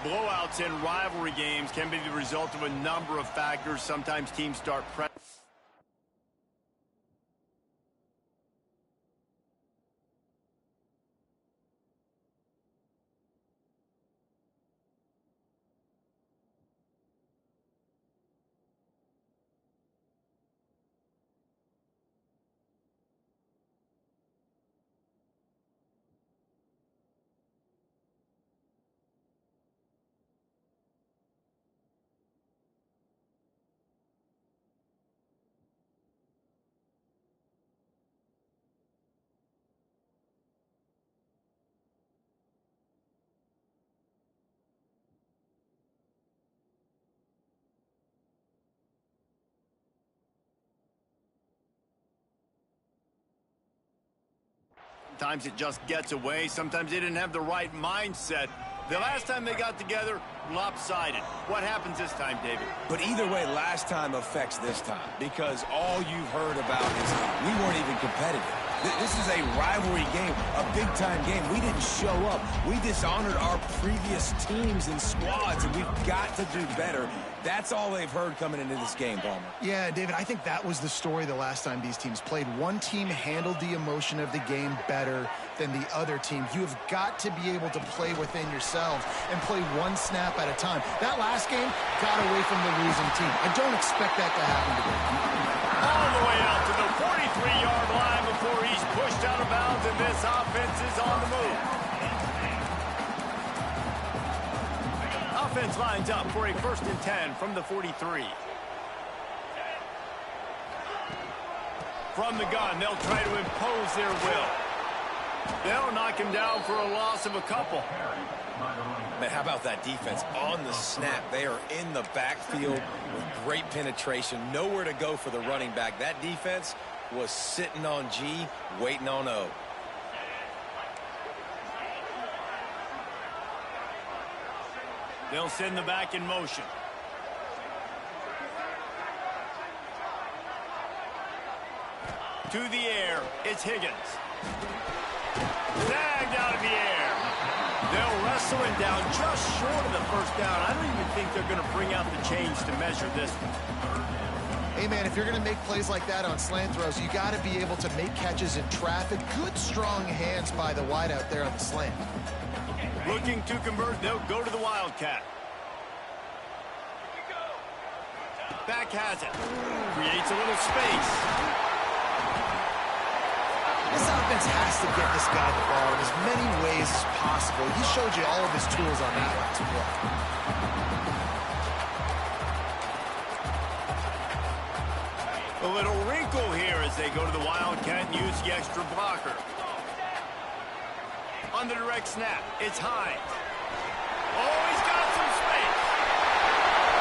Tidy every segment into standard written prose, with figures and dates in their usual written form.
Blowouts in rivalry games can be the result of a number of factors. Sometimes teams start pressing. Sometimes it just gets away. Sometimes they didn't have the right mindset. The last time they got together, lopsided. What happens this time, David? But either way, last time affects this time, because all you've heard about is we weren't even competitive. This is a rivalry game, a big-time game. We didn't show up. We dishonored our previous teams and squads, and we've got to do better. That's all they've heard coming into this game, Palmer. Yeah, David, I think that was the story the last time these teams played. One team handled the emotion of the game better than the other team. You have got to be able to play within yourselves and play one snap at a time. That last game got away from the losing team. I don't expect that to happen today. All the way out to the 43-yard line before he's pushed out of bounds, and this offense is on the move. Offense lines up for a 1st and 10 from the 43. From the gun, they'll try to impose their will. They'll knock him down for a loss of a couple. Man, how about that defense? On the snap, they are in the backfield with great penetration. Nowhere to go for the running back. That defense was sitting on G, waiting on O. They'll send the back in motion. To the air, it's Higgins. Snagged out of the air. They'll wrestle him down just short of the 1st down. I don't even think they're going to bring out the chains to measure this one. Hey, man, if you're going to make plays like that on slant throws, you got to be able to make catches in traffic. Good, strong hands by the wideout there on the slant. Looking to convert, they'll go to the Wildcat. Back has it. Creates a little space. This offense has to get this guy the ball in as many ways as possible. He showed you all of his tools on that last play. A little wrinkle here as they go to the Wildcat and use the extra blocker. On the direct snap, it's Hines. Oh, he's got some space.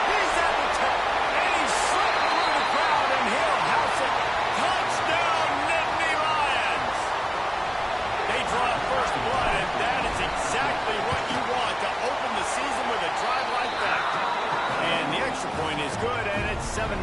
He's at the top, and he's slipped through the crowd, and he'll house it. Touchdown, Nittany Lions. They draw first blood, and that is exactly what you want to open the season with a drive like that. And the extra point is good, and it's 7-0.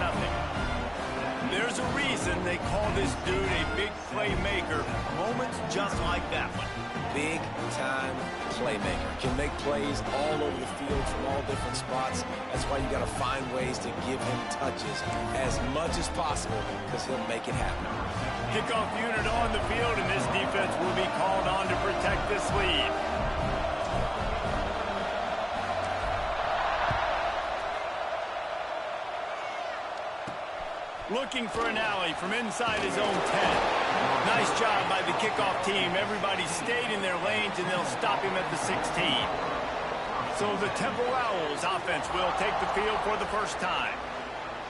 There's a reason they call this dude a big playmaker. Moments just like that one. Big-time playmaker. Can make plays all over the field from all different spots. That's why you got to find ways to give him touches as much as possible, because he'll make it happen. Kickoff unit on the field, and this defense will be called on to protect this lead. Looking for an alley from inside his own 10. Nice job by the kickoff team. Everybody stayed in their lanes, and they'll stop him at the 16. So the Temple Owls offense will take the field for the first time.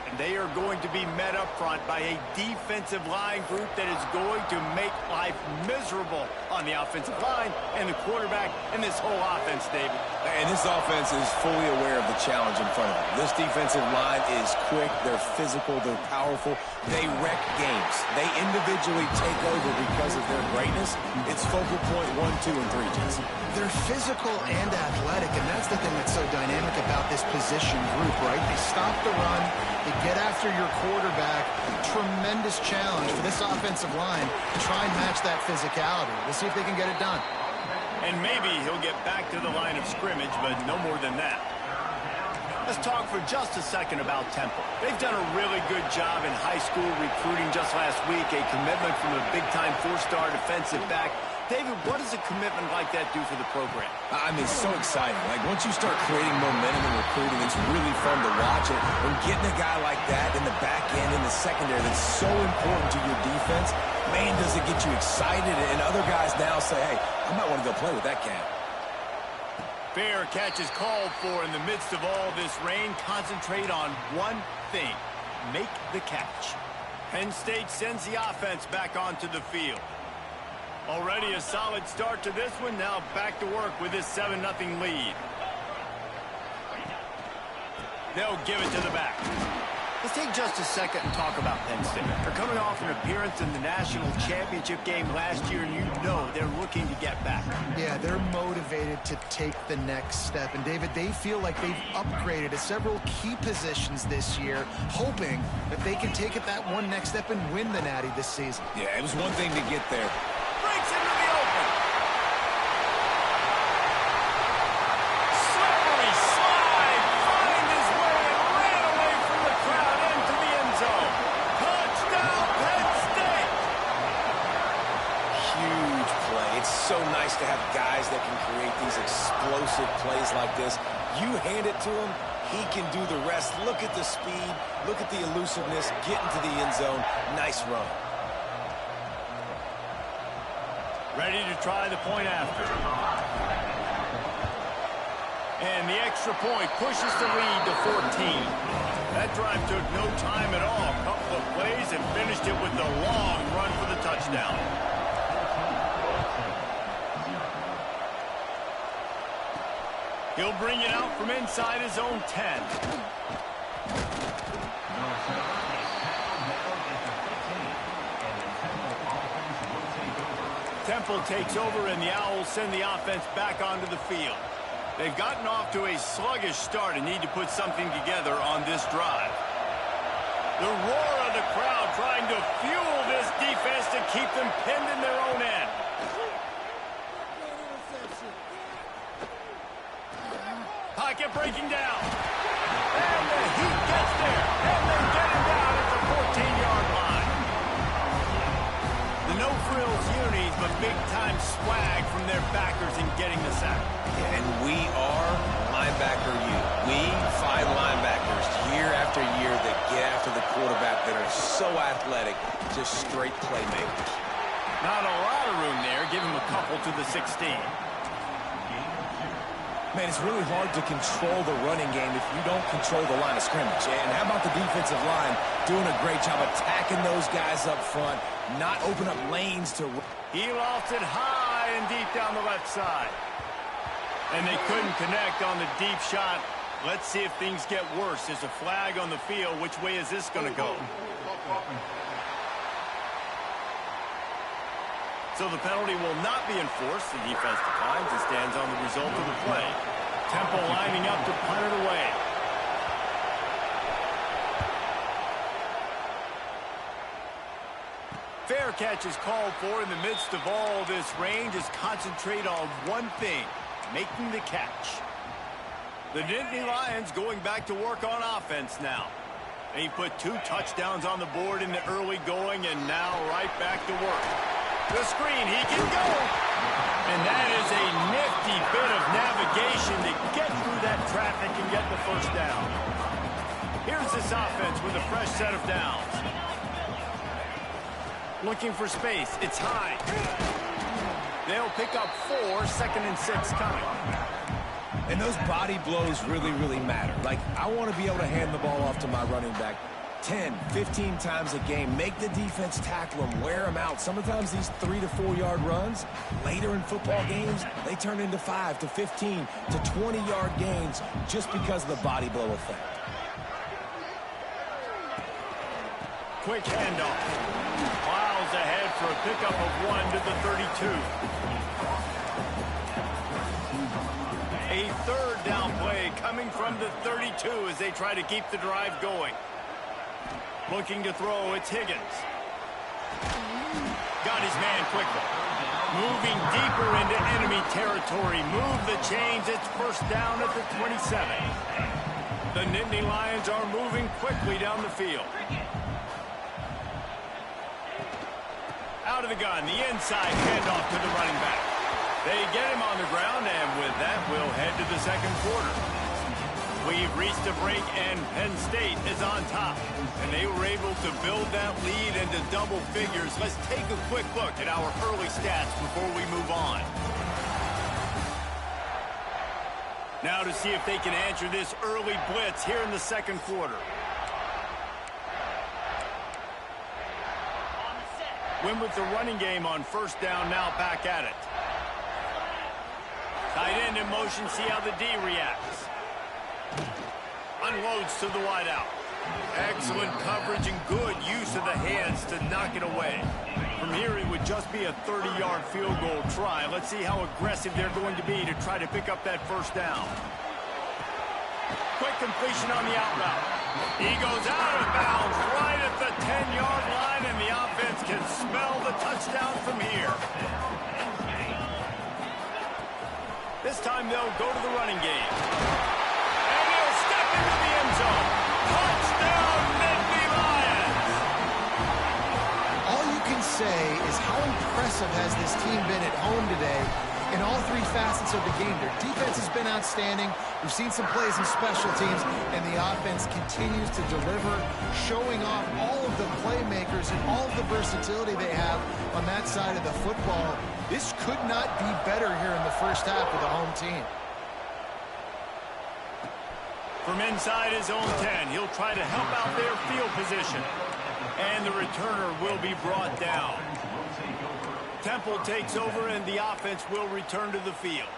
And they are going to be met up front by a defensive line group that is going to make life miserable on the offensive line and the quarterback and this whole offense, David. And this offense is fully aware of the challenge in front of them. This defensive line is quick, they're physical, they're powerful. They wreck games. They individually take over because of their greatness. It's focal point 1, 2, and 3, Jason. They're physical and athletic, and that's the thing that's so dynamic about this position group, right? They stop the run, they get after your quarterback. Tremendous challenge for this offensive line to try and match that physicality. We'll see if they can get it done. And maybe he'll get back to the line of scrimmage, but no more than that. Let's talk for just a second about Temple. They've done a really good job in high school recruiting. Just last week, a commitment from a big-time four-star defensive back. David, what does a commitment like that do for the program? I mean, it's so exciting. Like, once you start creating momentum in recruiting, it's really fun to watch it. And getting a guy like that in the back end, in the secondary, that's so important to your defense, man, does it get you excited. And other guys now say, hey, I might want to go play with that cat. Fair catch is called for in the midst of all this rain. Concentrate on one thing: make the catch. Penn State sends the offense back onto the field. Already a solid start to this one. Now back to work with this 7-0 lead. They'll give it to the back. Let's take just a second and talk about Penn State. They're coming off an appearance in the national championship game last year, and you know they're looking to get back. Yeah, they're motivated to take the next step. And, David, they feel like they've upgraded to several key positions this year, hoping that they can take it that one next step and win the Natty this season. Yeah, it was one thing to get there. Breaks into the open. Slippery slide. Find his way and ran away from the crowd into the end zone. Touchdown, Penn State. Huge play. It's so nice to have guys that can create these explosive plays like this. You hand it to him, he can do the rest. Look at the speed. Look at the elusiveness. Get into the end zone. Nice run. Ready to try the point after. And the extra point pushes the lead to 14. That drive took no time at all. A couple of plays and finished it with the long run for the touchdown. He'll bring it out from inside his own 10. Temple takes over, and the Owls send the offense back onto the field. They've gotten off to a sluggish start and need to put something together on this drive. The roar of the crowd trying to fuel this defense to keep them pinned in their own end. Pocket breaking down. And the Heat gets there. And they get him down at the 14-yard line. The no-frills unis, but big-time swag from their backers in getting the sack. And we are linebacker U. We find linebackers year after year that get after the quarterback that are so athletic, just straight playmakers. Not a lot of room there. Give him a couple to the 16. Man, it's really hard to control the running game if you don't control the line of scrimmage. And how about the defensive line doing a great job attacking those guys up front, not open up lanes to... He lofts it high and deep down the left side. And they couldn't connect on the deep shot. Let's see if things get worse. There's a flag on the field. Which way is this going to go? So the penalty will not be enforced. The defense declines and stands on the result of the play. Temple lining up to punt it away. Fair catch is called for in the midst of all this rain. Just concentrate on one thing: making the catch. The Nittany Lions going back to work on offense now. They put 2 touchdowns on the board in the early going, and now right back to work. The screen, he can go. And that is a nifty bit of navigation to get through that traffic and get the first down. Here's this offense with a fresh set of downs. Looking for space. It's high. They'll pick up 4, 2nd and 6 coming. And those body blows really, really matter. Like, I want to be able to hand the ball off to my running back 10, 15 times a game. Make the defense tackle them, wear them out. Sometimes these 3 to 4 yard runs, later in football games, they turn into 5 to 15 to 20 yard gains just because of the body blow effect. Quick handoff. Plows ahead for a pickup of 1 to the 32. A 3rd down play coming from the 32 as they try to keep the drive going. Looking to throw, it's Higgins. Got his man quickly. Moving deeper into enemy territory. Move the chains. It's first down at the 27. The Nittany Lions are moving quickly down the field. Out of the gun, the inside handoff to the running back. They get him on the ground, and with that, we'll head to the second quarter. We've reached a break, and Penn State is on top. And they were able to build that lead into double figures. Let's take a quick look at our early stats before we move on. Now to see if they can answer this early blitz here in the second quarter. Win with the running game on first down, now back at it. Tight end in motion, see how the D reacts. Unloads to the wideout. Excellent coverage and good use of the hands to knock it away. From here, it would just be a 30-yard field goal try. Let's see how aggressive they're going to be to try to pick up that first down. Quick completion on the out route. He goes out of bounds right at the 10-yard line, and the offense can smell the touchdown from here. This time they'll go to the running game. And he'll step into the end zone. Touchdown, Nittany Lions! All you can say is how impressive has this team been at home today in all three facets of the game. Their defense has been outstanding. We've seen some plays in special teams, and the offense continues to deliver, showing off all of the playmakers and all of the versatility they have on that side of the football. This could not be better here in the first half with the home team. From inside his own 10, he'll try to help out their field position. And the returner will be brought down. Temple takes over, and the offense will return to the field.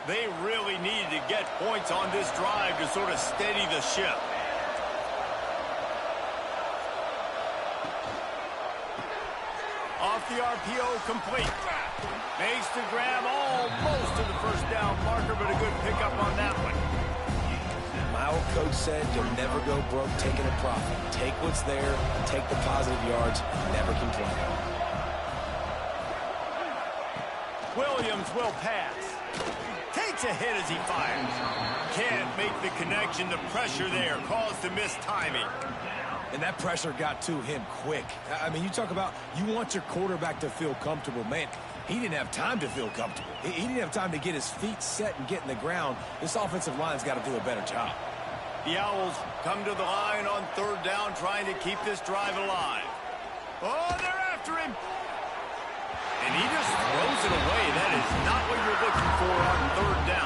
They really needed to get points on this drive to sort of steady the ship. Off the RPO, complete. Makes the grab almost to the first down marker, but a good pickup on that one. My old coach said you'll never go broke taking a profit. Take what's there, take the positive yards, never complain. Williams will pass. Takes a hit as he fires. Can't make the connection. The pressure there caused the missed timing. And that pressure got to him quick. I mean, you talk about you want your quarterback to feel comfortable. Man, he didn't have time to feel comfortable. He didn't have time to get his feet set and get in the ground. This offensive line's got to do a better job. The Owls come to the line on third down, trying to keep this drive alive. Oh, they're after him. And he just throws it away. That is not what you're looking for on third down.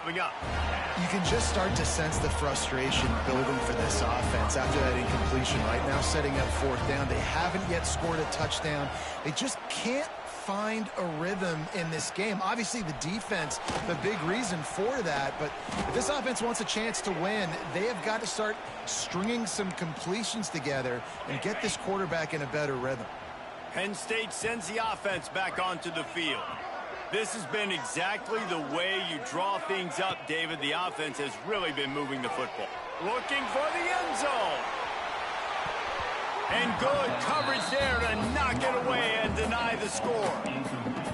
Coming up. You can just start to sense the frustration building for this offense after that incompletion. Right now, setting up fourth down. They haven't yet scored a touchdown. They just can't find a rhythm in this game. Obviously, the defense, the big reason for that. But if this offense wants a chance to win, they have got to start stringing some completions together and get this quarterback in a better rhythm. Penn State sends the offense back onto the field. This has been exactly the way you draw things up, David. The offense has really been moving the football. Looking for the end zone. And good coverage there to knock it away and deny the score.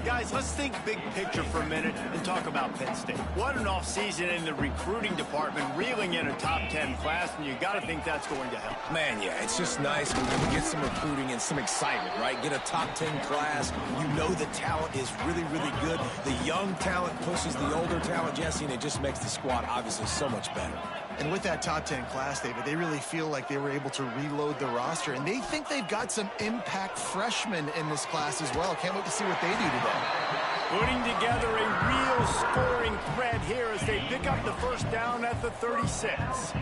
Guys, let's think big picture for a minute and talk about Penn State. What an offseason in the recruiting department, reeling in a top 10 class, and you got to think that's going to help. Man, yeah, it's just nice when you get some recruiting and some excitement, right? Get a top 10 class. You know the talent is really, really good. The young talent pushes the older talent, Jesse, and it just makes the squad obviously so much better. And with that top 10 class, David, they really feel like they were able to reload the roster, and they think they've got some impact freshmen in this class as well. Can't wait to see what they do today. Putting together a real scoring thread here as they pick up the first down at the 36.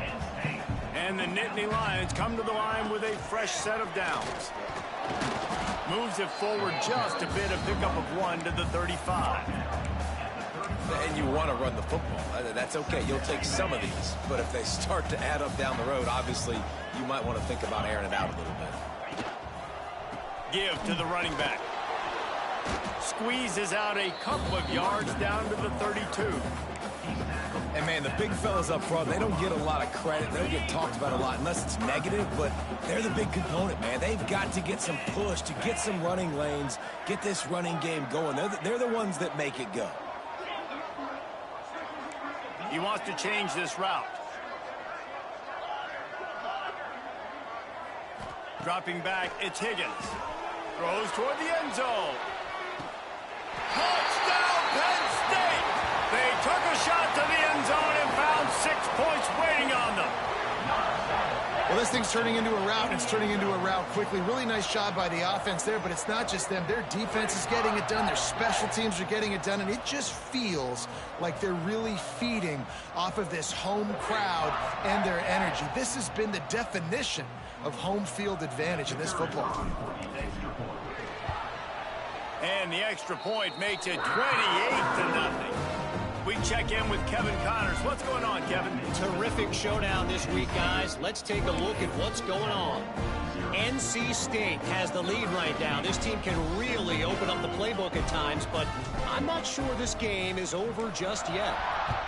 And the Nittany Lions come to the line with a fresh set of downs. Moves it forward just a bit, a pickup of 1 to the 35. And you want to run the football. That's okay. You'll take some of these. But if they start to add up down the road, obviously, you might want to think about airing it out a little bit. Give to the running back. Squeezes out a couple of yards down to the 32. And, man, the big fellas up front, they don't get a lot of credit. They don't get talked about a lot unless it's negative, but they're the big component, man. They've got to get some push, to get some running lanes, get this running game going. They're the ones that make it go. He wants to change this route. Dropping back, it's Higgins. Throws toward the end zone. Touchdown, Penn State! They took a shot to the end zone and found 6 points waiting on them. Well, this thing's turning into a route, and it's turning into a route quickly. Really nice job by the offense there, but it's not just them. Their defense is getting it done. Their special teams are getting it done, and it just feels like they're really feeding off of this home crowd and their energy. This has been the definition of home field advantage in this football game. And the extra point makes it 28-0. We check in with Kevin Connors. What's going on, Kevin? Terrific showdown this week, guys. Let's take a look at what's going on. NC State has the lead right now. This team can really open up the playbook at times, but I'm not sure this game is over just yet.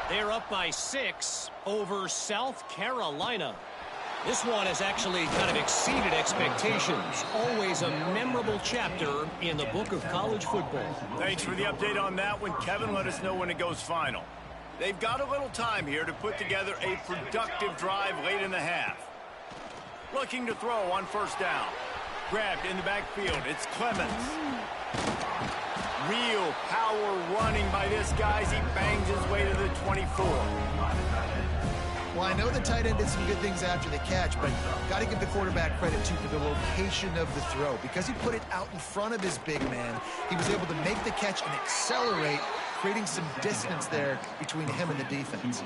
They're up by 6 over South Carolina. This one has actually kind of exceeded expectations. Always a memorable chapter in the book of college football. Thanks for the update on that one, Kevin. Let us know when it goes final. They've got a little time here to put together a productive drive late in the half. Looking to throw on first down. Grabbed in the backfield. It's Clemens. Real power running by this guy as he bangs his way to the 24. Well, I know the tight end did some good things after the catch, but got to give the quarterback credit, too, for the location of the throw. Because he put it out in front of his big man, he was able to make the catch and accelerate, creating some distance there between him and the defense.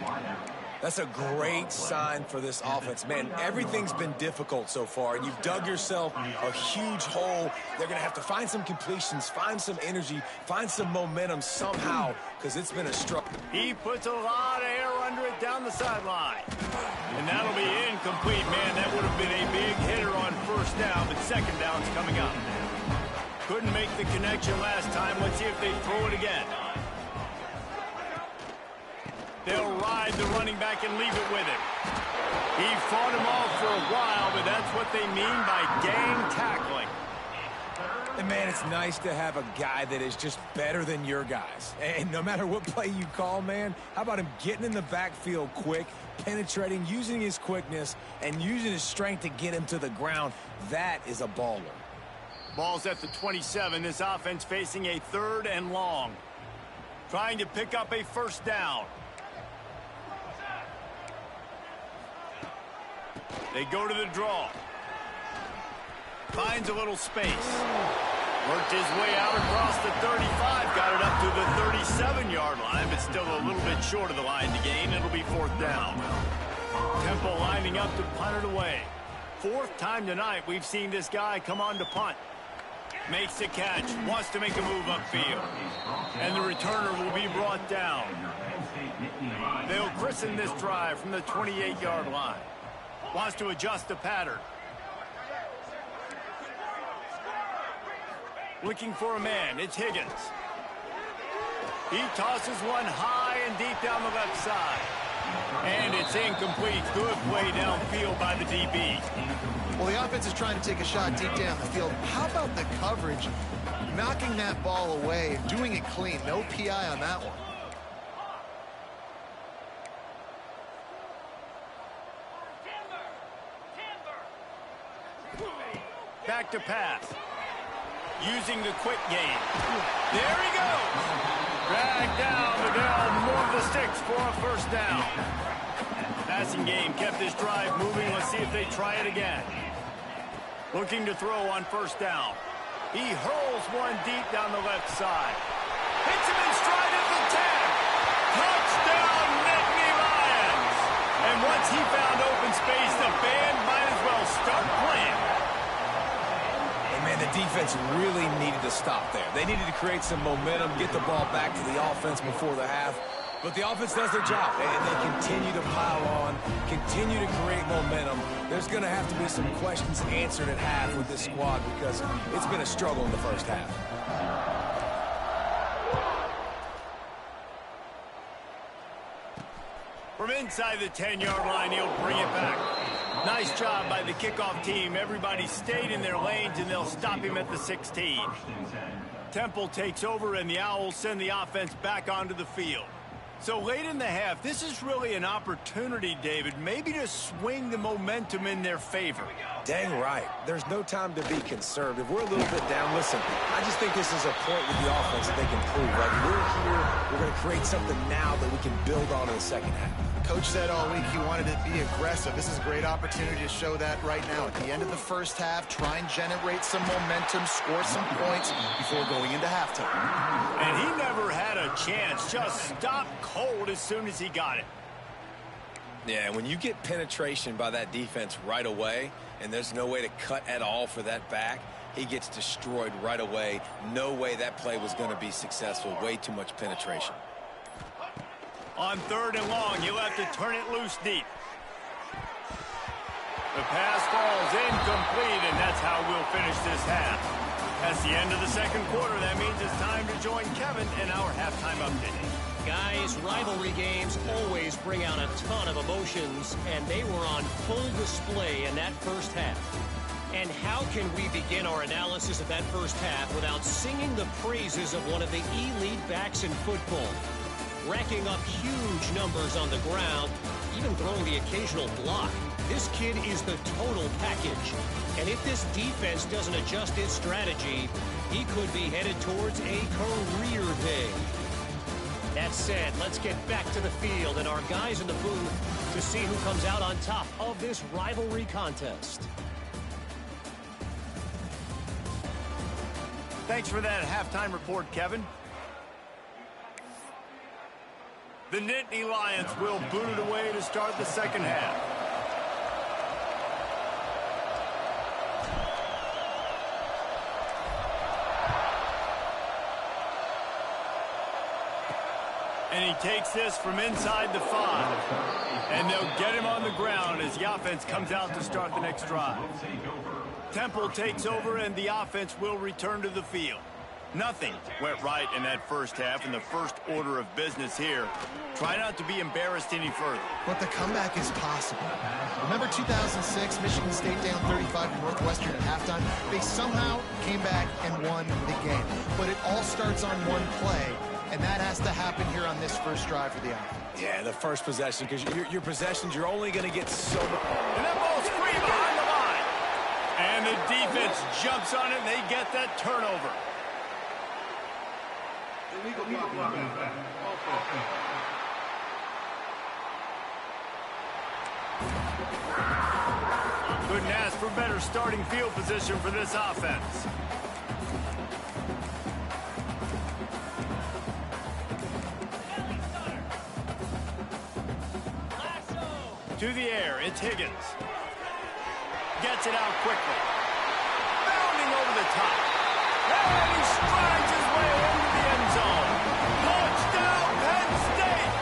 That's a great sign for this offense. Man, everything's been difficult so far, and you've dug yourself a huge hole. They're going to have to find some completions, find some energy, find some momentum somehow, because it's been a struggle. He puts a lot of air under it down the sideline. And that'll be incomplete, man. That would have been a big hitter on first down, but second down's coming up. Couldn't make the connection last time. Let's see if they throw it again. They'll ride the running back and leave it with him. He fought him off for a while, but that's what they mean by gang tackling. And, man, it's nice to have a guy that is just better than your guys. And no matter what play you call, man, how about him getting in the backfield quick, penetrating, using his quickness, and using his strength to get him to the ground? That is a baller. Ball's at the 27. This offense facing a 3rd and long. Trying to pick up a first down. They go to the draw. Finds a little space. Worked his way out across the 35. Got it up to the 37-yard line, but still a little bit short of the line to gain. It'll be 4th down. Temple lining up to punt it away. 4th time tonight we've seen this guy come on to punt. Makes the catch. Wants to make a move upfield. And the returner will be brought down. They'll christen this drive from the 28-yard line. Wants to adjust the pattern. Looking for a man. It's Higgins. He tosses one high and deep down the left side. And it's incomplete. Good play downfield by the DB. Well, the offense is trying to take a shot deep down the field. How about the coverage? Knocking that ball away and doing it clean. No PI on that one. Back to pass. Using the quick game. There he goes. Dragged down, but they'll move the sticks for a first down. Passing game kept this drive moving. Let's see if they try it again. Looking to throw on first down. He hurls one deep down the left side. Hits him in stride at the 10. Touchdown, Nittany Lions. And once he found open space, the band might as well start playing. Man, the defense really needed to stop there. They needed to create some momentum, get the ball back to the offense before the half. But the offense does their job, and they continue to pile on, continue to create momentum. There's going to have to be some questions answered at half with this squad because it's been a struggle in the first half. From inside the 10-yard line, he'll bring it back. Nice job by the kickoff team. Everybody stayed in their lanes, and they'll stop him at the 16. Temple takes over, and the Owls send the offense back onto the field. So late in the half, this is really an opportunity, David, maybe to swing the momentum in their favor. Dang right. There's no time to be concerned. If we're a little bit down, listen, I just think this is a point with the offense that they can prove. Like, we're here, we're going to create something now that we can build on in the second half. Coach said all week he wanted to be aggressive. This is a great opportunity to show that right now. At the end of the first half, try and generate some momentum, score some points before going into halftime. And he never had a chance. Just stopped cold as soon as he got it. Yeah, when you get penetration by that defense right away, and there's no way to cut at all for that back, he gets destroyed right away. No way that play was going to be successful. Way too much penetration. On 3rd and long, he'll have to turn it loose deep. The pass falls incomplete, and that's how we'll finish this half. That's the end of the second quarter. That means it's time to join Kevin in our halftime update. Guys, rivalry games always bring out a ton of emotions, and they were on full display in that first half. And how can we begin our analysis of that first half without singing the praises of one of the elite backs in football? Racking up huge numbers on the ground, even throwing the occasional block. This kid is the total package. And if this defense doesn't adjust its strategy, he could be headed towards a career day. That said, let's get back to the field and our guys in the booth to see who comes out on top of this rivalry contest. Thanks for that halftime report, Kevin. The Nittany Lions will boot it away to start the second half. And he takes this from inside the 5. And they'll get him on the ground as the offense comes out to start the next drive. Temple takes over, and the offense will return to the field. Nothing went right in that first half, and the first order of business here. Try not to be embarrassed any further. But the comeback is possible. Remember 2006, Michigan State down 35 to Northwestern at halftime? They somehow came back and won the game. But it all starts on one play, and that has to happen here on this first drive for the offense. Yeah, the first possession, because your possessions, you're only going to get so much. And that ball's free behind the line. And the defense jumps on it, and they get that turnover. Couldn't ask for better starting field position for this offense. To the air, it's Higgins. Gets it out quickly. Bounding over the top. And he strides his way into the end zone. Touchdown, Penn State!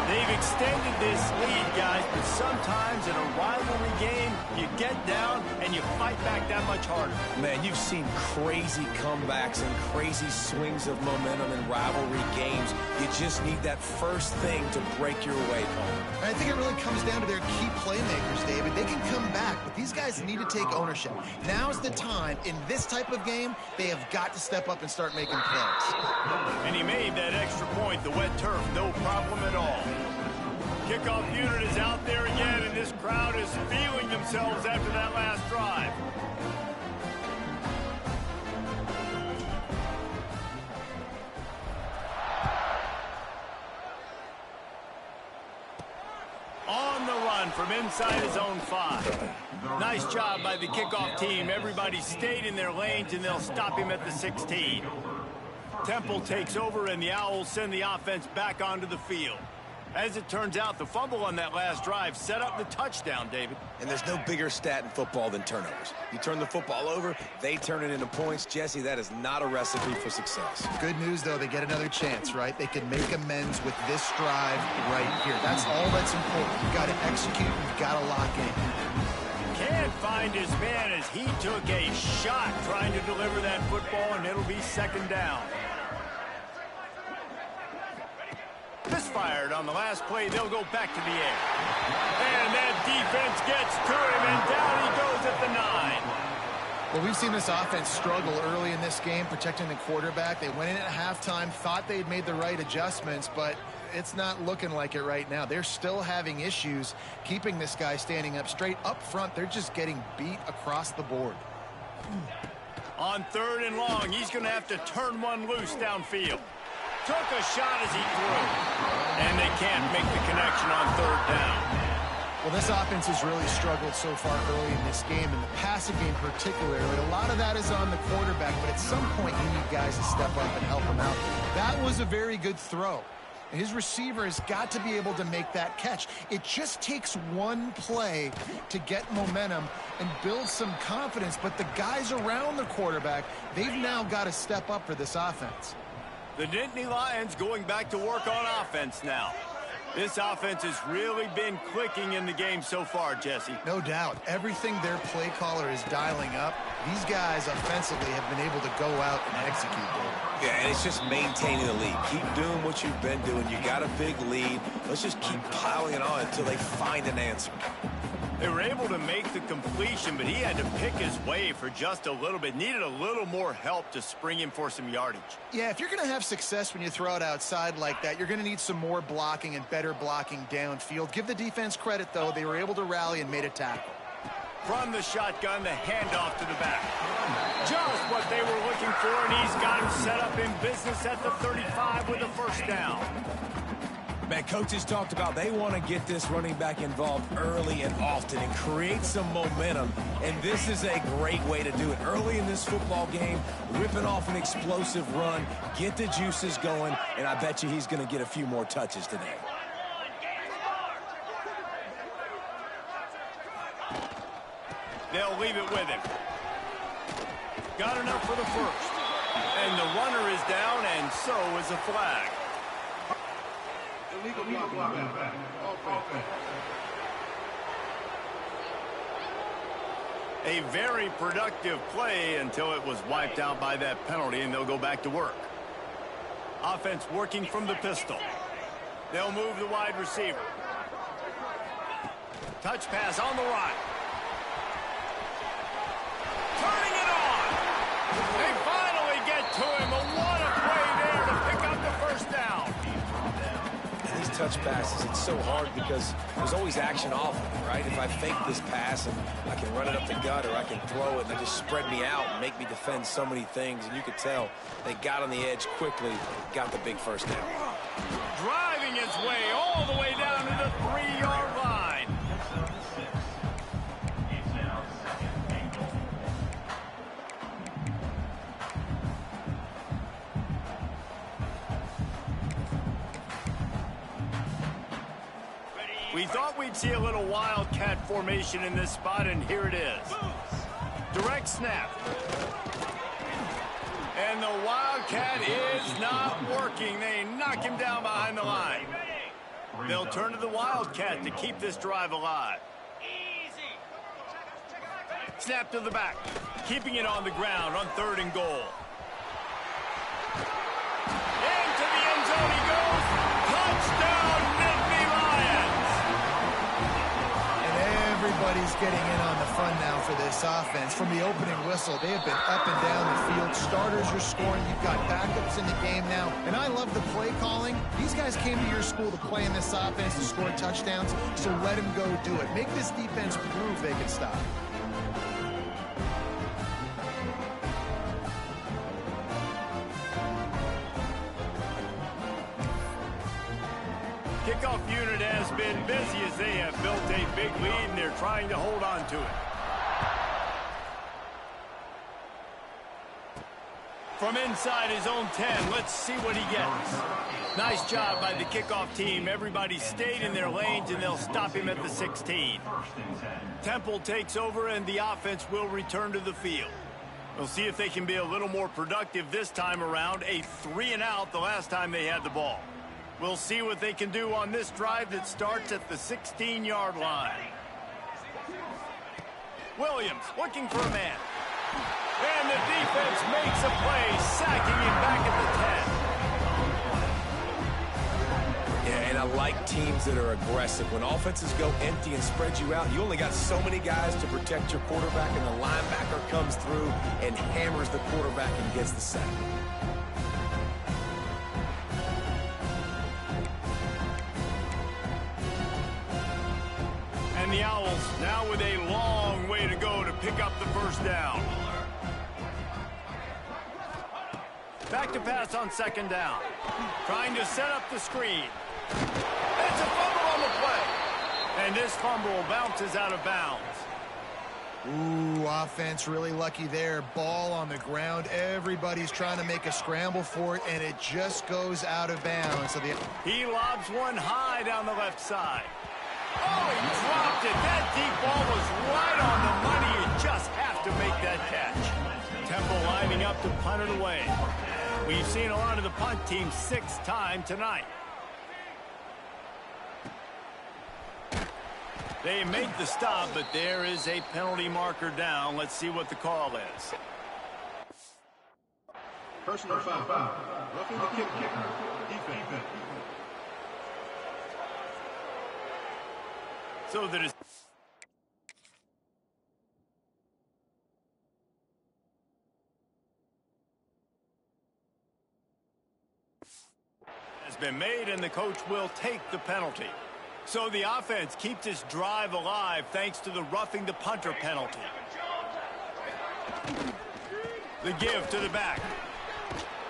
They've extended this lead, guys, but sometimes in a rivalry game, you get down and you fight back that much harder. Man, you've seen crazy comebacks and crazy swings of momentum in rivalry games. You just need that first thing to break your way home. I think it really comes down to their key playmakers, David. They can come back, but these guys need to take ownership. Now's the time. In this type of game, they have got to step up and start making plays. And he made that extra point, the wet turf, no problem at all. Kickoff unit is out there again, and this crowd is feeling themselves after that last drive. On the run from inside his own 5. Nice job by the kickoff team. Everybody stayed in their lanes, and they'll stop him at the 16. Temple takes over, and the Owls send the offense back onto the field. As it turns out, the fumble on that last drive set up the touchdown, David. And there's no bigger stat in football than turnovers. You turn the football over, they turn it into points. Jesse, that is not a recipe for success. Good news, though, they get another chance, right? They can make amends with this drive right here. That's all that's important. You've got to execute, you've got to lock in. Can't find his man as he took a shot trying to deliver that football, and it'll be second down. This fired. On the last play, they'll go back to the air. And that defense gets to him, and down he goes at the 9. Well, we've seen this offense struggle early in this game, protecting the quarterback. They went in at halftime, thought they'd made the right adjustments, but it's not looking like it right now. They're still having issues keeping this guy standing up straight. Up front, they're just getting beat across the board. On 3rd and long, he's going to have to turn one loose downfield. Took a shot as he threw. And they can't make the connection on 3rd down. Well, this offense has really struggled so far early in this game, and the passing game particularly. A lot of that is on the quarterback, but at some point you need guys to step up and help him out. That was a very good throw. His receiver has got to be able to make that catch. It just takes one play to get momentum and build some confidence, but the guys around the quarterback, they've now got to step up for this offense. The Nittany Lions going back to work on offense now. This offense has really been clicking in the game so far, Jesse. No doubt. Everything their play caller is dialing up, these guys offensively have been able to go out and execute. Yeah, and it's just maintaining the lead. Keep doing what you've been doing. You got a big lead. Let's just keep piling it on until they find an answer. They were able to make the completion, but he had to pick his way for just a little bit. Needed a little more help to spring him for some yardage. Yeah, if you're going to have success when you throw it outside like that, you're going to need some more blocking and better blocking downfield. Give the defense credit, though. They were able to rally and made a tackle. From the shotgun, the handoff to the back. Just what they were looking for, and he's got him set up in business at the 35 with a 1st down. Man, coaches talked about they want to get this running back involved early and often and create some momentum, and this is a great way to do it. Early in this football game, ripping off an explosive run, get the juices going, and I bet you he's going to get a few more touches today. They'll leave it with him. Got enough for the 1st. And the runner is down, and so is a flag. A very productive play until it was wiped out by that penalty, and they'll go back to work. Offense working from the pistol. They'll move the wide receiver. Touch pass on the right. Turning it on. They finally get to him. What a play there to pick up the 1st down. These touch passes, it's so hard because there's always action off of it, right? If I fake this pass and I can run it up the gut, or I can throw it and they just spread me out and make me defend so many things, and you could tell they got on the edge quickly, got the big 1st down. Driving its way all the way down to the 3-yard line. We thought we'd see a little wildcat formation in this spot, and here it is. Direct snap. And the wildcat is not working. They knock him down behind the line. They'll turn to the wildcat to keep this drive alive. Snap to the back. Keeping it on the ground on 3rd and goal. Into the end zone he goes. Touchdown, Nittany Lions. Everybody's getting in on the fun now for this offense. From the opening whistle, they have been up and down the field. Starters are scoring. You've got backups in the game now. And I love the play calling. These guys came to your school to play in this offense to score touchdowns, so let them go do it. Make this defense prove they can stop. Kickoff unit has been busy as they have built a big lead, and they're trying to hold on to it. From inside his own 10, let's see what he gets. Nice job by the kickoff team. Everybody stayed in their lanes, and they'll stop him at the 16. Temple takes over, and the offense will return to the field. We'll see if they can be a little more productive this time around. A 3-and-out the last time they had the ball. We'll see what they can do on this drive that starts at the 16-yard line. Williams looking for a man. And the defense makes a play, sacking him back at the 10. Yeah, I like teams that are aggressive. When offenses go empty and spread you out, you only got so many guys to protect your quarterback, and the linebacker comes through and hammers the quarterback and gets the sack. And the Owls now with a long way to go to pick up the first down. Back to pass on second down. Trying to set up the screen. It's a fumble on the play. And this fumble bounces out of bounds. Ooh, offense really lucky there. Ball on the ground. Everybody's trying to make a scramble for it, and it just goes out of bounds. So he lobs one high down the left side. Oh, he dropped it. That deep ball was right on the money. You just have to make that catch. Temple lining up to punt it away. We've seen a lot of the punt team 6 times tonight. They make the stop, but there is a penalty marker down. Let's see what the call is. Personal foul. Roughing the kicker. Defense. So that is has been made, and the coach will take the penalty. So the offense keeps this drive alive thanks to the roughing the punter penalty. The give to the back.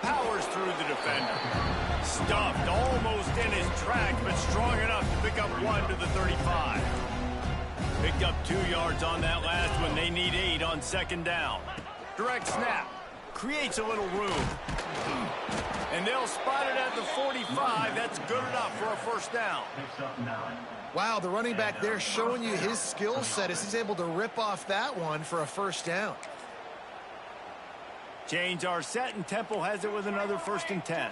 Powers through the defender. Stuffed almost in his tracks, but strong enough to pick up 1 to the 35. Picked up 2 yards on that last one. They need 8 on second down. Direct snap. Creates a little room. And they'll spot it at the 45. That's good enough for a first down. wow, the running back there showing you his skill set as he's able to rip off that one for a first down. Chains are set, and Temple has it with another 1st and 10.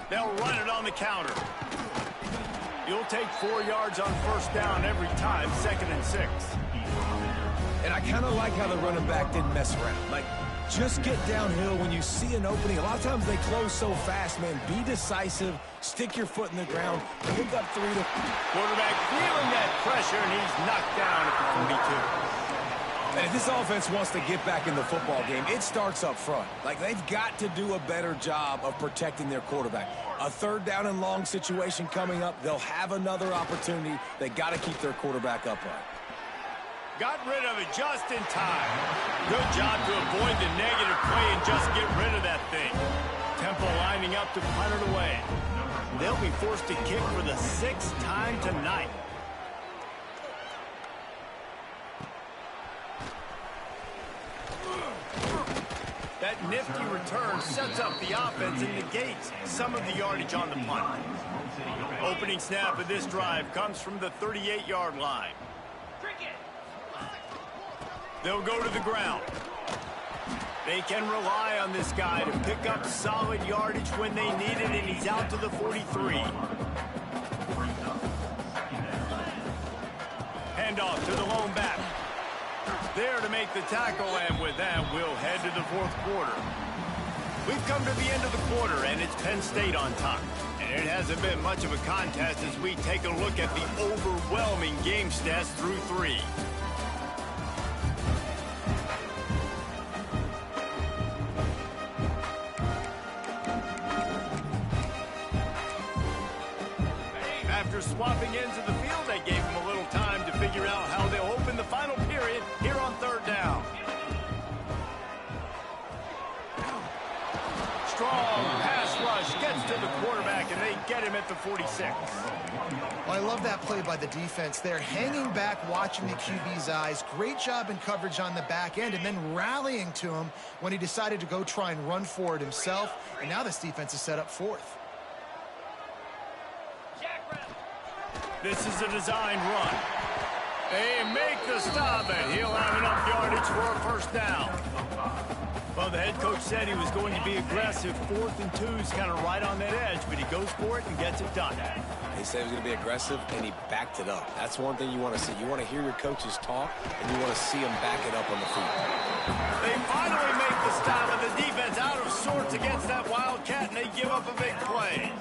They'll run it on the counter. You'll take 4 yards on first down every time, 2nd and 6. And I kind of like how the running back didn't mess around. Like, just get downhill when you see an opening. A lot of times they close so fast, man. Be decisive. Stick your foot in the ground. Pick up 3 to... Quarterback feeling that pressure, and he's knocked down at the 42. And if this offense wants to get back in the football game, it starts up front. Like, they've got to do a better job of protecting their quarterback. A 3rd down and long situation coming up. They'll have another opportunity. They got to keep their quarterback upright. Got rid of it just in time. Good job to avoid the negative play and just get rid of that thing. Temple lining up to punt it away. They'll be forced to kick for the 6th time tonight. That nifty return sets up the offense and negates some of the yardage on the punt. Opening snap of this drive comes from the 38-yard line. They'll go to the ground. They can rely on this guy to pick up solid yardage when they need it, and he's out to the 43. Handoff to the lone back. There to make the tackle, and with that, we'll head to the 4th quarter. We've come to the end of the quarter, and it's Penn State on top. And it hasn't been much of a contest as we take a look at the overwhelming game stats through 3. After swapping ends of the field, they gave him a little time to figure out how they'll open the final period here on 3rd down. Strong pass rush gets to the quarterback, and they get him at the 46. Well, I love that play by the defense there. Hanging back, watching the QB's eyes. Great job in coverage on the back end, and then rallying to him when he decided to go try and run for it himself. And now this defense is set up 4th. This is a designed run. They make the stop, and he'll have enough yardage for a first down. Well, the head coach said he was going to be aggressive. 4th and 2 is kind of right on that edge, but he goes for it and gets it done. He said he was going to be aggressive, and he backed it up. That's one thing you want to see. You want to hear your coaches talk, and you want to see them back it up on the field. They finally make get the style of the defense out of sorts against that Wildcat, and they give up a big play.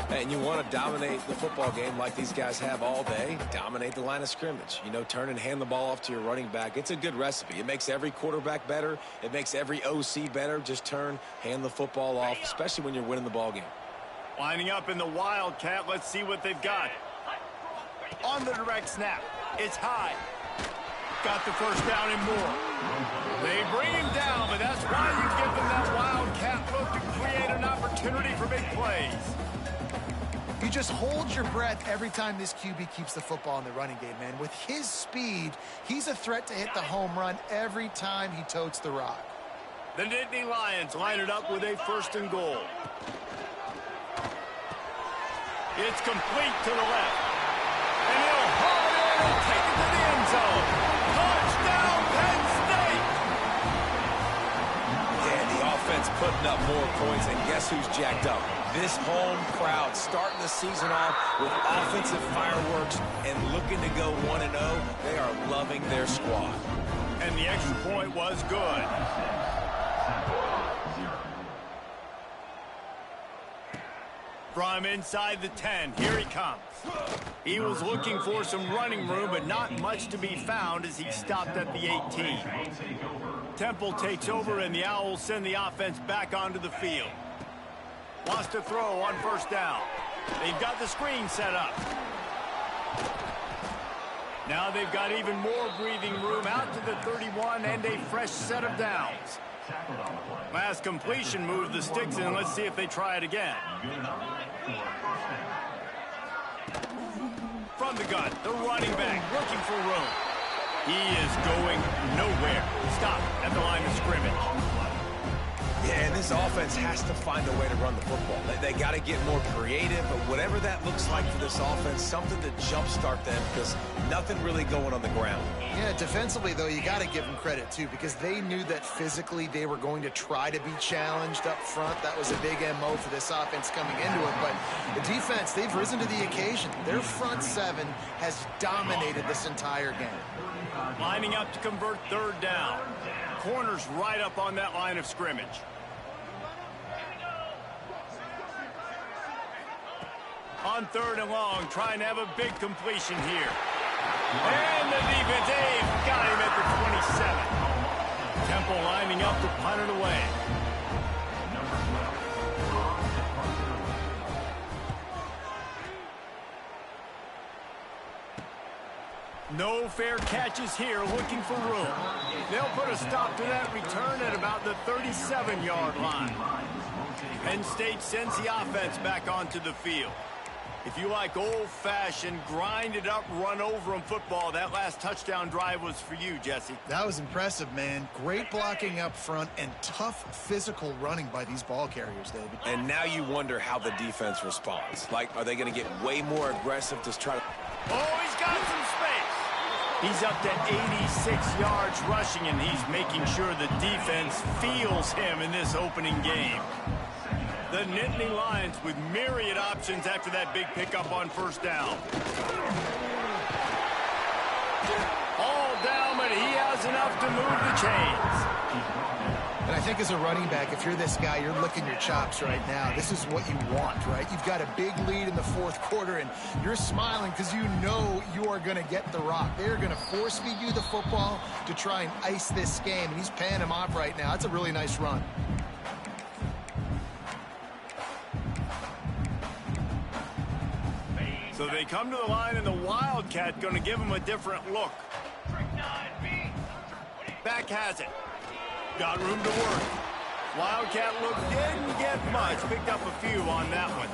And you want to dominate the football game like these guys have all day, dominate the line of scrimmage. You know, turn and hand the ball off to your running back. It's a good recipe. It makes every quarterback better. It makes every OC better. Just turn, hand the football off, especially when you're winning the ball game. Lining up in the Wildcat, let's see what they've got. On the direct snap, it's high. Got the first down and more. They bring him down, but that's why you give them that Wildcat look to create an opportunity for big plays. You just hold your breath every time this QB keeps the football in the running game, man. With his speed, he's a threat to hit the home run every time he totes the rock. The Nittany Lions line it up with a 1st and goal. It's complete to the left. And he'll haul it in and take it to the end zone. Touchdown, Penn State! Yeah, the offense putting up more points, and guess who's jacked up? This home crowd starting the season off with offensive fireworks and looking to go 1-0. They are loving their squad. And the extra point was good. From inside the 10, here he comes. He was looking for some running room, but not much to be found as he stopped at the 18. Temple takes over, and the Owls send the offense back onto the field. Wants to throw on 1st down. They've got the screen set up. Now they've got even more breathing room out to the 31 and a fresh set of downs. Last completion moved the sticks in. Let's see if they try it again. From the gun, the running back looking for room. He is going nowhere. Stop at the line of scrimmage. Yeah, and this offense has to find a way to run the football. They got to get more creative, but whatever that looks like for this offense, something to jumpstart them because nothing really going on the ground. Yeah, defensively, though, you got to give them credit, too, because they knew that physically they were going to try to be challenged up front. That was a big MO for this offense coming into it. But the defense, they've risen to the occasion. Their front 7 has dominated this entire game. Lining up to convert 3rd down. Corners right up on that line of scrimmage. On 3rd and long, trying to have a big completion here. And the defense, they've got him at the 27. Temple lining up to punt it away. No fair catches here, looking for room. They'll put a stop to that return at about the 37-yard line. Penn State sends the offense back onto the field. If you like old-fashioned, grind-it-up, run-over-'em football, that last touchdown drive was for you, Jesse. That was impressive, man. Great blocking up front and tough physical running by these ball carriers, David. And now you wonder how the defense responds. Like, are they going to get way more aggressive to try to... Oh, he's got some space. He's up to 86 yards rushing, and he's making sure the defense feels him in this opening game. The Nittany Lions with myriad options after that big pickup on 1st down. All down, but he has enough to move the chains. And I think as a running back, if you're this guy, you're licking your chops right now. This is what you want, right? You've got a big lead in the 4th quarter, and you're smiling because you know you are going to get the rock. They're going to force-feed you the football to try and ice this game, and he's paying him off right now. That's a really nice run. So they come to the line, and the Wildcat going to give him a different look. Back has it. Got room to work. Wildcat look didn't get much. Picked up a few on that one.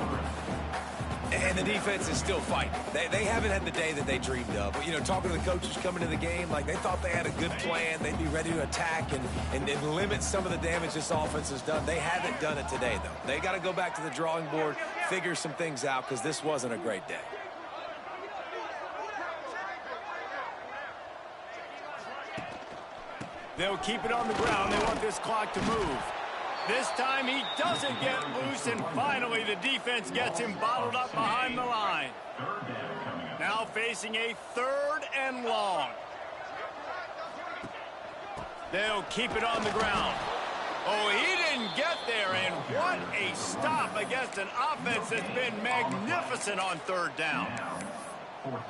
And the defense is still fighting. They haven't had the day that they dreamed of. But, you know, talking to the coaches coming to the game, like they thought they had a good plan. They'd be ready to attack and limit some of the damage this offense has done. They haven't done it today, though. They got to go back to the drawing board, figure some things out, because this wasn't a great day. They'll keep it on the ground. They want this clock to move. This time he doesn't get loose, and finally the defense gets him bottled up behind the line. Now facing a 3rd and long. They'll keep it on the ground. Oh, he didn't get there, and what a stop against an offense that's been magnificent on third down.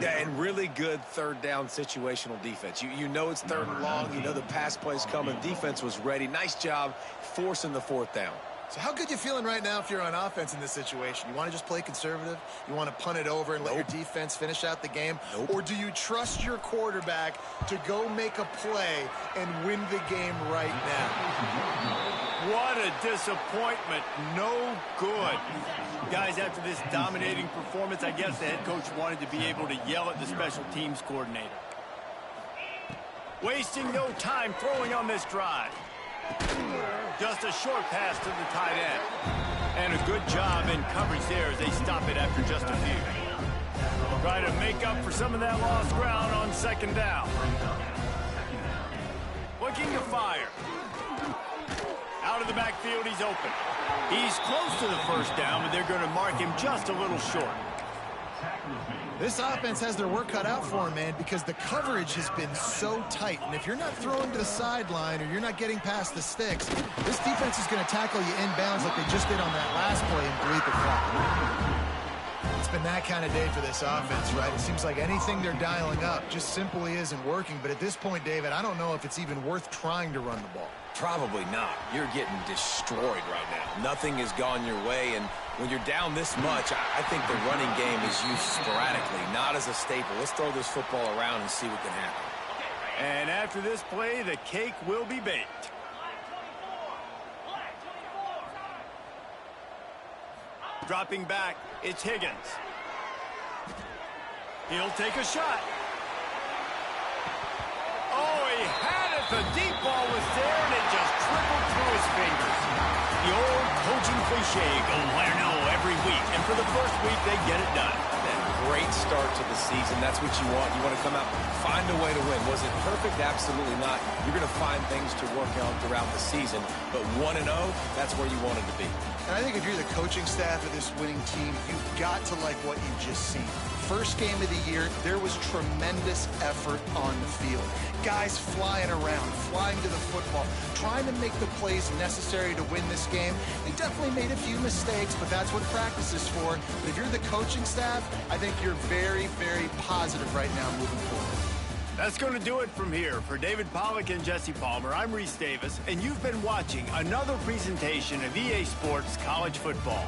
Yeah, and really good third down situational defense. You know it's third and long. You know the pass play's coming. Defense was ready. Nice job forcing the fourth down. So how good you feeling right now if you're on offense in this situation? You want to just play conservative? You want to punt it over and let your defense finish out the game? Or do you trust your quarterback to go make a play and win the game right now? What a disappointment. No good. Guys, after this dominating performance, I guess the head coach wanted to be able to yell at the special teams coordinator. Wasting no time throwing on this drive. Just a short pass to the tight end. And a good job in coverage there as they stop it after just a few. Try to make up for some of that lost ground on second down. Looking to fire. Out of the backfield, he's open. He's close to the first down, but they're going to mark him just a little short. This offense has their work cut out for them, man, because the coverage has been so tight. And if you're not throwing to the sideline or you're not getting past the sticks, this defense is going to tackle you inbounds like they just did on that last play and bleed the clock. It's been that kind of day for this offense, right? It seems like anything they're dialing up just simply isn't working. But at this point, David, I don't know if it's even worth trying to run the ball. Probably not. You're getting destroyed right now. Nothing has gone your way, and when you're down this much, I think the running game is used sporadically, not as a staple. Let's throw this football around and see what can happen. And after this play, the cake will be baked. Dropping back, it's Higgins. He'll take a shot. Oh, he had it. The deep ball was there, and it just trickled through his fingers. The old coaching cliche, go where no every week. And for the first week, they get it done. Great start to the season. That's what you want. You want to come out, find a way to win. Was it perfect? Absolutely not. You're going to find things to work on throughout the season. But 1-0, that's where you wanted to be. And I think if you're the coaching staff of this winning team, you've got to like what you've just seen. First game of the year, there was tremendous effort on the field. Guys flying around, flying to the football, trying to make the plays necessary to win this game. They definitely made a few mistakes, but that's what practice is for. But if you're the coaching staff, I think you're very, very positive right now moving forward. That's going to do it from here. For David Pollack and Jesse Palmer, I'm Reese Davis, and you've been watching another presentation of EA Sports College Football.